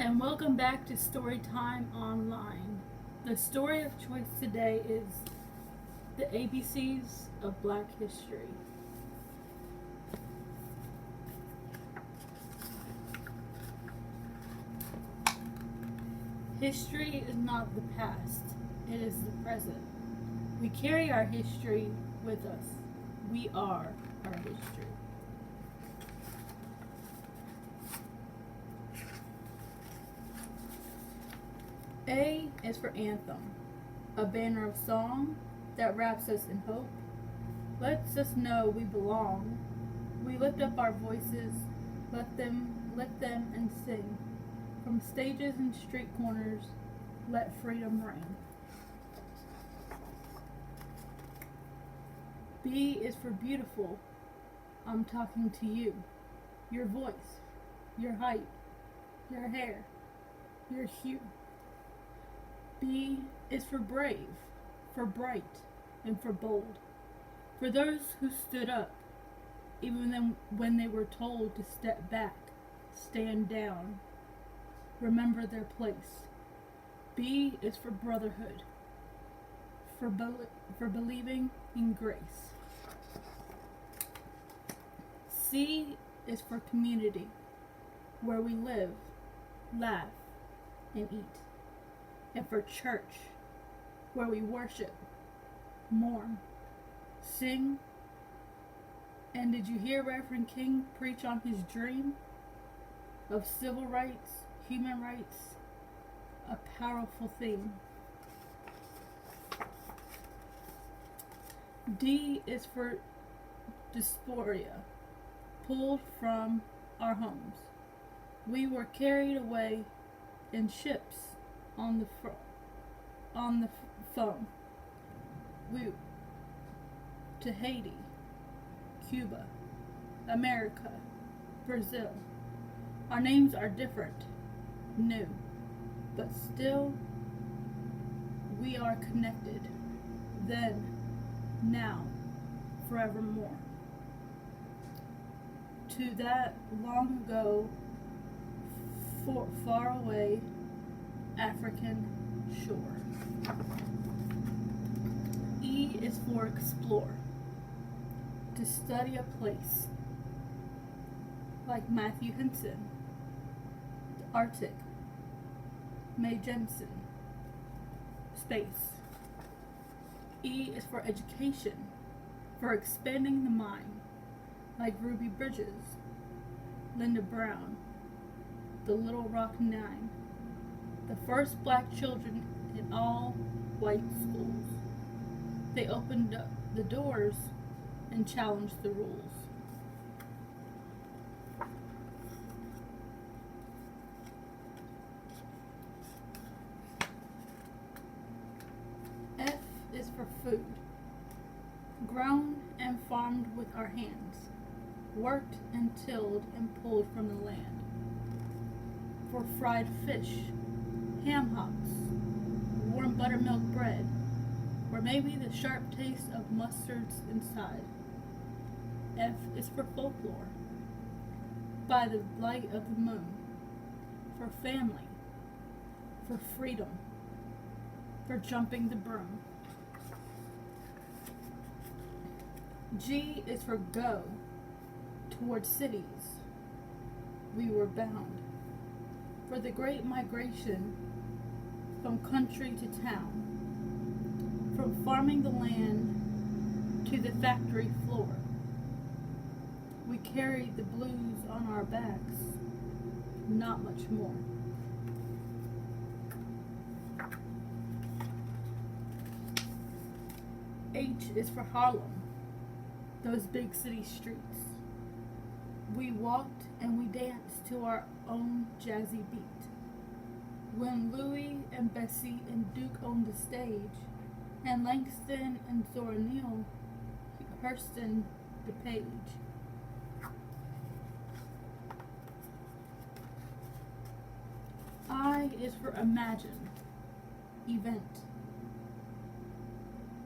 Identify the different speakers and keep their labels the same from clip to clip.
Speaker 1: and welcome back to Storytime Online. The story of choice today is the ABCs of Black History. History is not the past, it is the present. We carry our history with us. We are our history. A is for anthem, a banner of song that wraps us in hope, lets us know we belong. We lift up our voices, let them and sing. From stages and street corners, let freedom ring. B is for beautiful. I'm talking to you. Your voice, your height, your hair, your hue. B is for brave, for bright, and for bold. For those who stood up, even when they were told to step back, stand down, remember their place. B is for brotherhood, for believing in grace. C is for community, where we live, laugh, and eat. And for church, where we worship, mourn, sing. And did you hear Reverend King preach on his dream of civil rights, human rights? A powerful theme. D is for dysphoria, pulled from our homes. We were carried away in ships on the phone. We to Haiti, Cuba, America, Brazil. Our names are different, new, but still we are connected. Then, now, forevermore. To that long ago, far away African shore. E is for explore, to study a place, like Matthew Henson, the Arctic, Mae Jemison, space. E is for education, for expanding the mind, like Ruby Bridges, Linda Brown, the Little Rock Nine, the first black children in all white schools. They opened up the doors and challenged the rules. F is for food, grown and farmed with our hands, worked and tilled and pulled from the land. For fried fish, ham hocks, warm buttermilk bread, or maybe the sharp taste of mustards inside. F is for folklore, by the light of the moon, for family, for freedom, for jumping the broom. G is for go, toward cities. We were bound for the great migration from country to town, from farming the land to the factory floor. We carried the blues on our backs, not much more. H is for Harlem, those big city streets. We walked and we danced to our own jazzy beat. When Louie and Bessie and Duke owned the stage, and Langston and Zora Neale Hurston the page. I is for imagine, event,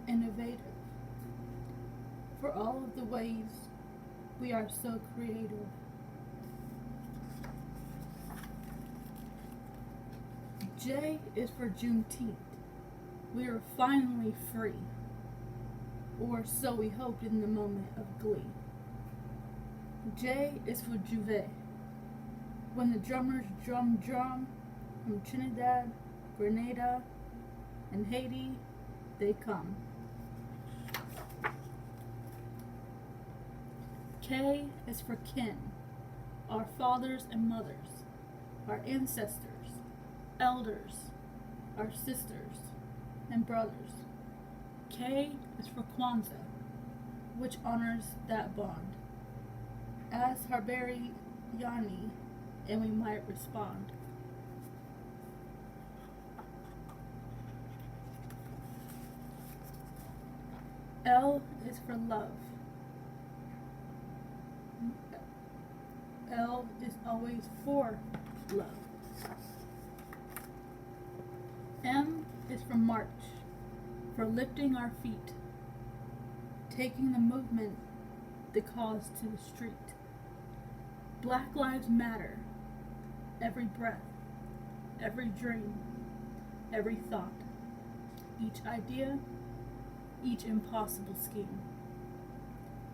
Speaker 1: innovative, for all of the ways we are so creative. J is for Juneteenth. We are finally free. Or so we hoped in the moment of glee. J is for Juve. When the drummers drum from Trinidad, Grenada, and Haiti, they come. K is for kin, our fathers and mothers, our ancestors, elders, our sisters and brothers. K is for Kwanzaa, which honors that bond. Ask Harberi Yani, and we might respond. L is for love. L is always for love. M is for march, for lifting our feet, taking the movement, the cause to the street. Black Lives Matter, every breath, every dream, every thought, each idea, each impossible scheme.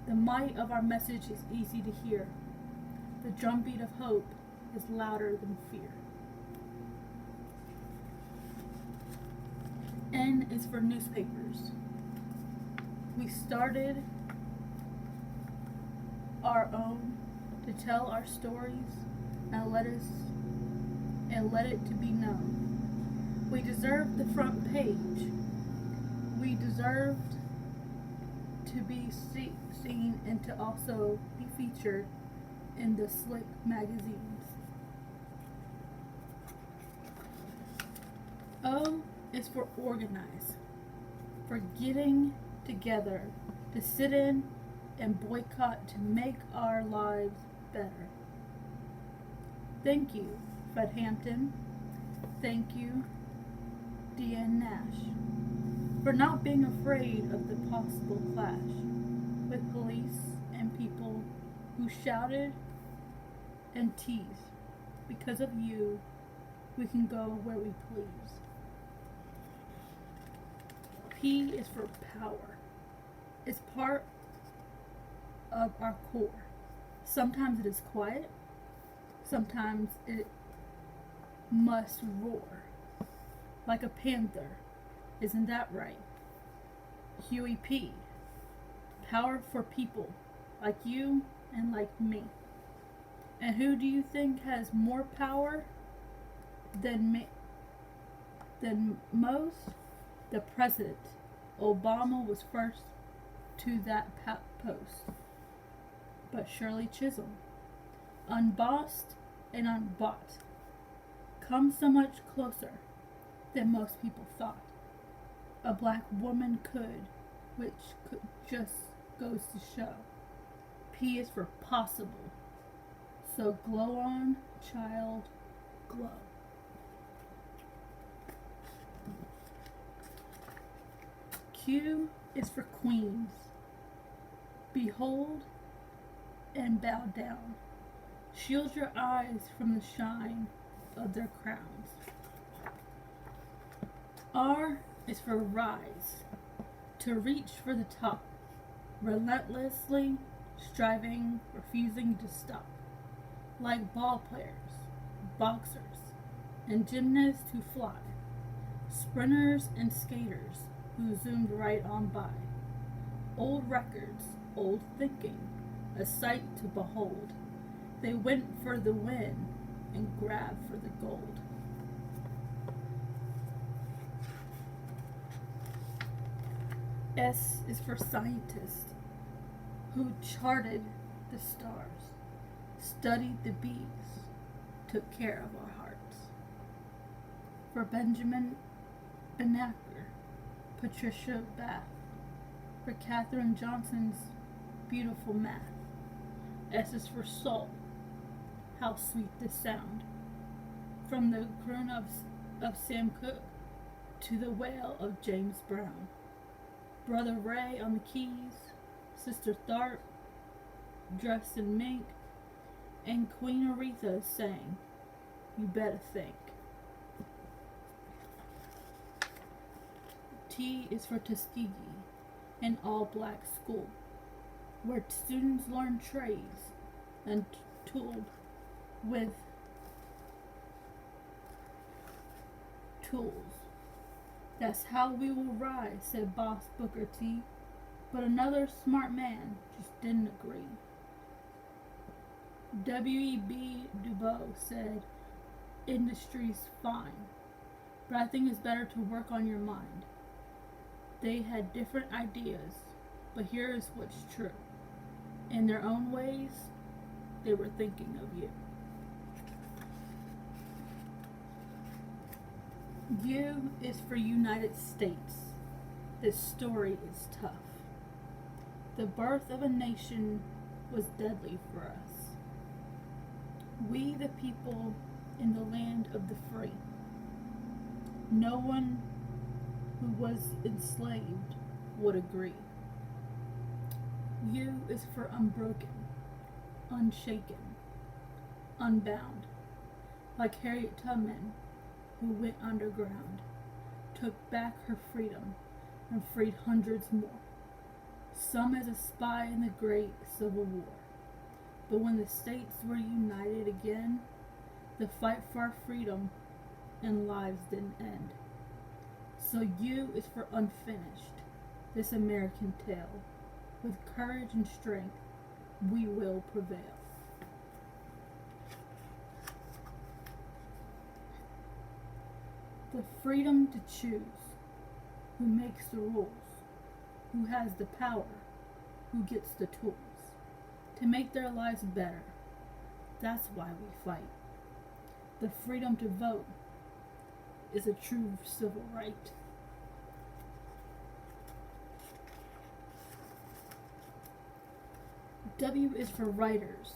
Speaker 1: The might of our message is easy to hear. The drumbeat of hope is louder than fear. N is for newspapers. We started our own to tell our stories and let it to be known. We deserved the front page. We deserved to be seen and to also be featured in the slick magazines. O is for organize, for getting together to sit in and boycott to make our lives better. Thank you, Fred Hampton. Thank you, Deanne Nash, for not being afraid of the possible clash with police and people who shouted and teased. Because of you, we can go where we please. P is for power. It's part of our core. Sometimes it is quiet. Sometimes it must roar. Like a panther. Isn't that right? Huey P. Power for people like you and like me. And who do you think has more power than most? The president. Obama was first to that post. But Shirley Chisholm, unbossed and unbought, come so much closer than most people thought. A black woman could, which just goes to show. P is for possible. So glow on, child, glow. Q is for queens. Behold and bow down. Shield your eyes from the shine of their crowns. R is for rise. To reach for the top. Relentlessly striving, refusing to stop. Like ball players, boxers, and gymnasts who fly. Sprinters and skaters who zoomed right on by. Old records, old thinking, a sight to behold. They went for the win and grabbed for the gold. S is for scientists who charted the stars, studied the bees, took care of our hearts. For Benjamin Banneker, Patricia Bath, for Katherine Johnson's beautiful math. S is for soul, how sweet this sound. From the croon of Sam Cooke to the wail of James Brown. Brother Ray on the keys, Sister Tharp, dressed in mink, and Queen Aretha sang, You Better Think. T is for Tuskegee, an all-black school where students learn trades and tooled with tools. That's how we will rise, said Boss Booker T. But another smart man just didn't agree. W.E.B. Du Bois said, industry's fine, but I think it's better to work on your mind. They had different ideas, but here is what's true. In their own ways, they were thinking of you. U is for United States. This story is tough. The birth of a nation was deadly for us. We, the people in the land of the free. No one who was enslaved would agree. U is for unbroken, unshaken, unbound, like Harriet Tubman, who went underground, took back her freedom, and freed hundreds more, some as a spy in the Great Civil War. But when the states were united again, the fight for our freedom and lives didn't end. So U is for unfinished, this American tale. With courage and strength, we will prevail. The freedom to choose who makes the rules, who has the power, who gets the tools to make their lives better. That's why we fight. The freedom to vote is a true civil right. W is for writers,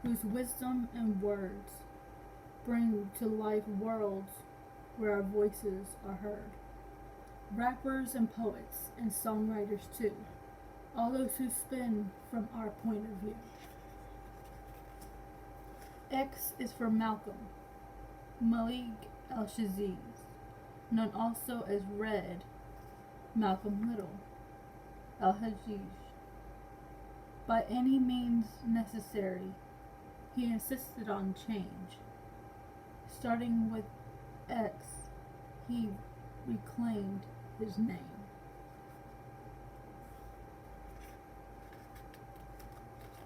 Speaker 1: whose wisdom and words bring to life worlds where our voices are heard. Rappers and poets and songwriters too, all those who spin from our point of view. X is for Malcolm, Malik El-Shaziz, known also as Red Malcolm Little, El-Hajj. By any means necessary, he insisted on change. Starting with X, he reclaimed his name.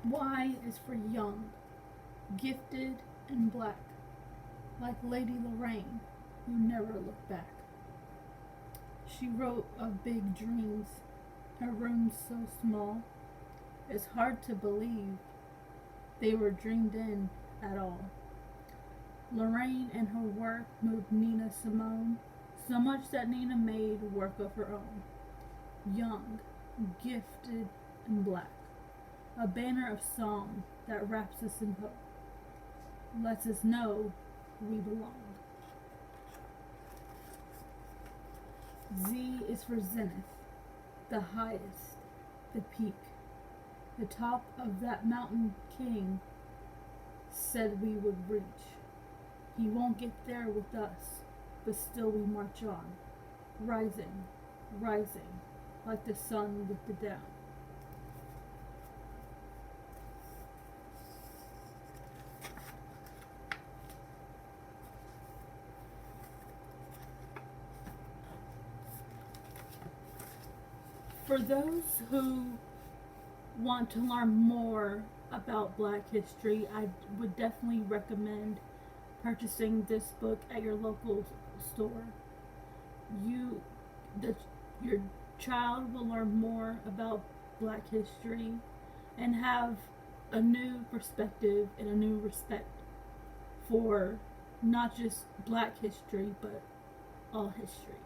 Speaker 1: Y is for young, gifted, and black, like Lady Lorraine, who never looked back. She wrote of big dreams, her room so small, it's hard to believe they were dreamed in at all. Lorraine and her work moved Nina Simone so much that Nina made work of her own. Young, gifted, and black. A banner of song that wraps us in hope. Lets us know we belong. Z is for zenith, the highest, the peak. The top of that mountain king said we would reach. He won't get there with us, but still we march on, rising, rising, like the sun with the down. For those who want to learn more about Black history, I would definitely recommend purchasing this book at your local store. Your child will learn more about Black history and have a new perspective and a new respect for not just Black history, but all history.